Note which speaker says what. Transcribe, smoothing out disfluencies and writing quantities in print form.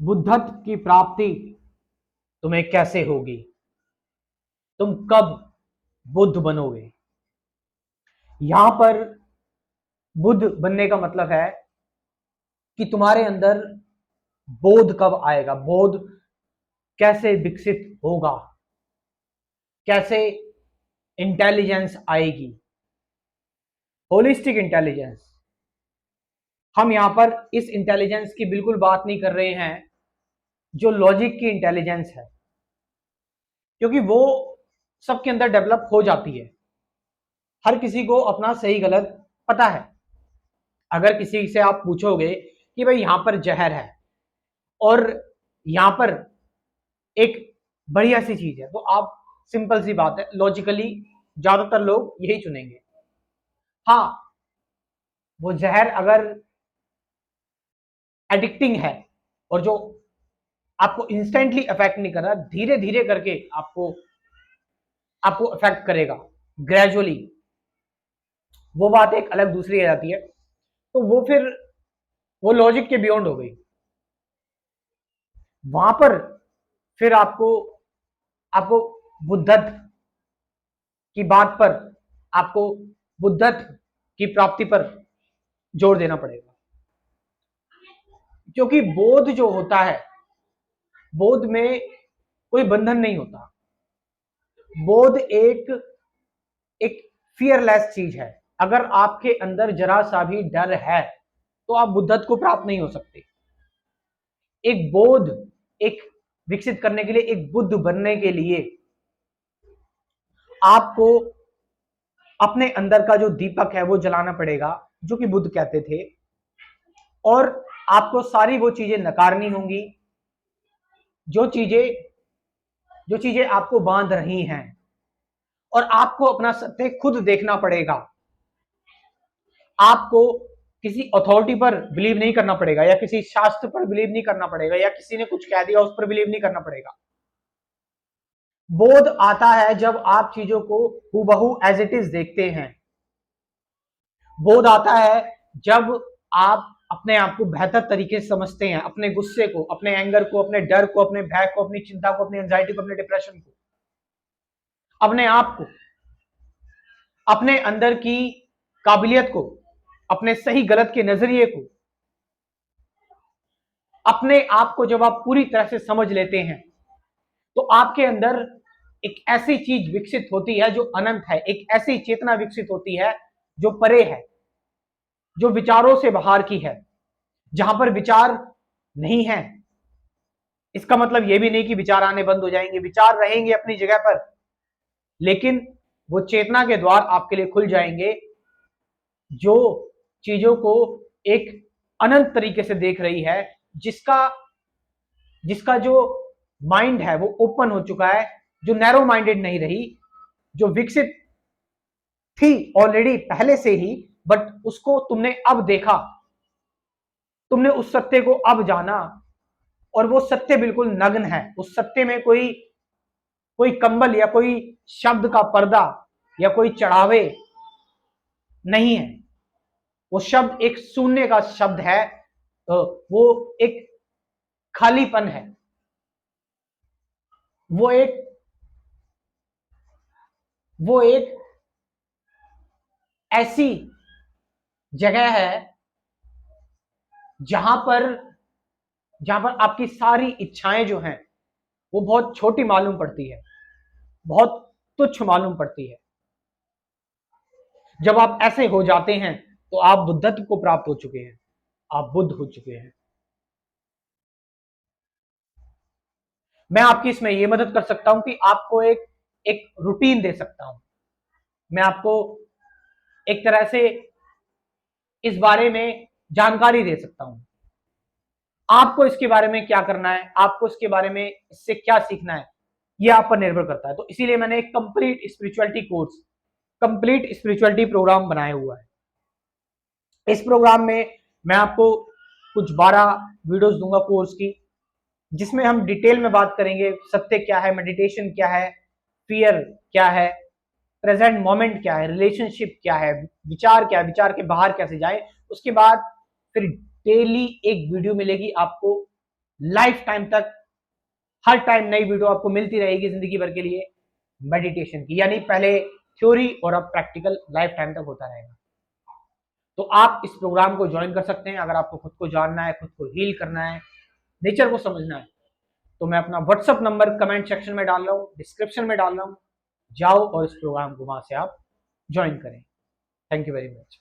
Speaker 1: बुद्धत्व की प्राप्ति तुम्हें कैसे होगी, तुम कब बुद्ध बनोगे। यहां पर बुद्ध बनने का मतलब है कि तुम्हारे अंदर बोध कब आएगा, बोध कैसे विकसित होगा, कैसे इंटेलिजेंस आएगी, होलिस्टिक इंटेलिजेंस। हम यहां पर इस इंटेलिजेंस की बिल्कुल बात नहीं कर रहे हैं जो लॉजिक की इंटेलिजेंस है, क्योंकि वो सबके अंदर डेवलप हो जाती है। हर किसी को अपना सही गलत पता है। अगर किसी से आप पूछोगे कि भाई यहां पर जहर है और यहां पर एक बढ़िया सी चीज है, तो आप, सिंपल सी बात है, लॉजिकली ज्यादातर लोग यही चुनेंगे। हाँ, वो जहर अगर एडिक्टिंग है और जो आपको इंस्टेंटली अफेक्ट नहीं कर रहा, धीरे धीरे करके आपको आपको अफेक्ट करेगा, ग्रेजुअली, वो बात एक अलग दूसरी आ जाती है। तो वो फिर वो लॉजिक के बियॉन्ड हो गई। वहां पर फिर आपको आपको बुद्धत्व की बात पर, आपको बुद्धत्व की प्राप्ति पर जोर देना पड़ेगा, क्योंकि बोध जो होता है, बोध में कोई बंधन नहीं होता। बोध एक एक फियरलेस चीज है। अगर आपके अंदर जरा सा भी डर है तो आप बुद्धत्व को प्राप्त नहीं हो सकते। एक बोध, एक विकसित करने के लिए, एक बुद्ध बनने के लिए आपको अपने अंदर का जो दीपक है वो जलाना पड़ेगा, जो कि बुद्ध कहते थे। और आपको सारी वो चीजें नकारनी होंगी जो चीजें जो चीजें आपको बांध रही हैं, और आपको अपना सत्य खुद देखना पड़ेगा। आपको किसी अथॉरिटी पर बिलीव नहीं करना पड़ेगा, या किसी शास्त्र पर बिलीव नहीं करना पड़ेगा, या किसी ने कुछ कह दिया उस पर बिलीव नहीं करना पड़ेगा। बोध आता है जब आप चीजों को हूबहू एज इट इज देखते हैं। बोध आता है जब आप अपने आप को बेहतर तरीके से समझते हैं, अपने गुस्से को, अपने एंगर को, अपने डर को, अपने भय को, अपनी चिंता को, अपनी एंजाइटी को, अपने डिप्रेशन को, अपने आप को, अपने अंदर की काबिलियत को, अपने सही गलत के नजरिए को, अपने आप को जब आप पूरी तरह से समझ लेते हैं तो आपके अंदर एक ऐसी चीज विकसित होती है जो अनंत है, एक ऐसी चेतना विकसित होती है जो परे है, जो विचारों से बाहर की है। जहां पर विचार नहीं है, इसका मतलब यह भी नहीं कि विचार आने बंद हो जाएंगे, विचार रहेंगे अपनी जगह पर, लेकिन वो चेतना के द्वार आपके लिए खुल जाएंगे जो चीजों को एक अनंत तरीके से देख रही है, जिसका जिसका जो माइंड है वो ओपन हो चुका है, जो नैरो माइंडेड नहीं रही, जो विकसित थी ऑलरेडी पहले से ही, बट उसको तुमने अब देखा, तुमने उस सत्य को अब जाना, और वो सत्य बिल्कुल नग्न है। उस सत्य में कोई कोई कंबल या कोई शब्द का पर्दा या कोई चढ़ावे नहीं है। वो शब्द एक शून्य का शब्द है, वो एक खालीपन है, वो एक वो एक ऐसी जगह है जहां पर जहां पर आपकी सारी इच्छाएं जो हैं वो बहुत छोटी मालूम पड़ती है, बहुत तुच्छ मालूम पड़ती है। जब आप ऐसे हो जाते हैं तो आप बुद्धत्व को प्राप्त हो चुके हैं, आप बुद्ध हो चुके हैं। मैं आपकी इसमें यह मदद कर सकता हूं कि आपको एक एक रूटीन दे सकता हूं। मैं आपको एक तरह से इस बारे में जानकारी दे सकता हूं। आपको इसके बारे में क्या करना है, आपको इसके बारे में इससे क्या सीखना है, यह आप पर निर्भर करता है। तो इसीलिए मैंने एक complete spirituality course, complete spirituality program बनाया हुआ है। इस प्रोग्राम में मैं आपको कुछ 12 वीडियोस दूंगा कोर्स की, जिसमें हम डिटेल में बात करेंगे सत्य क्या है, मेडिटेशन क्या है, फियर क्या है, प्रेजेंट मोमेंट क्या है, रिलेशनशिप क्या है, विचार क्या है, विचार के बाहर कैसे जाए। उसके बाद फिर डेली एक वीडियो मिलेगी आपको लाइफ टाइम तक, हर टाइम नई वीडियो आपको मिलती रहेगी जिंदगी भर के लिए मेडिटेशन की, यानी पहले थ्योरी और अब प्रैक्टिकल लाइफ टाइम तक होता रहेगा। तो आप इस प्रोग्राम को ज्वाइन कर सकते हैं अगर आपको खुद को जानना है, खुद को हील करना है, नेचर को समझना है। तो मैं अपना व्हाट्सअप नंबर कमेंट सेक्शन में डाल रहा हूँ, डिस्क्रिप्शन में डाल रहा हूँ, जाओ और इस प्रोग्राम को वहां से आप ज्वाइन करें। Thank you very much.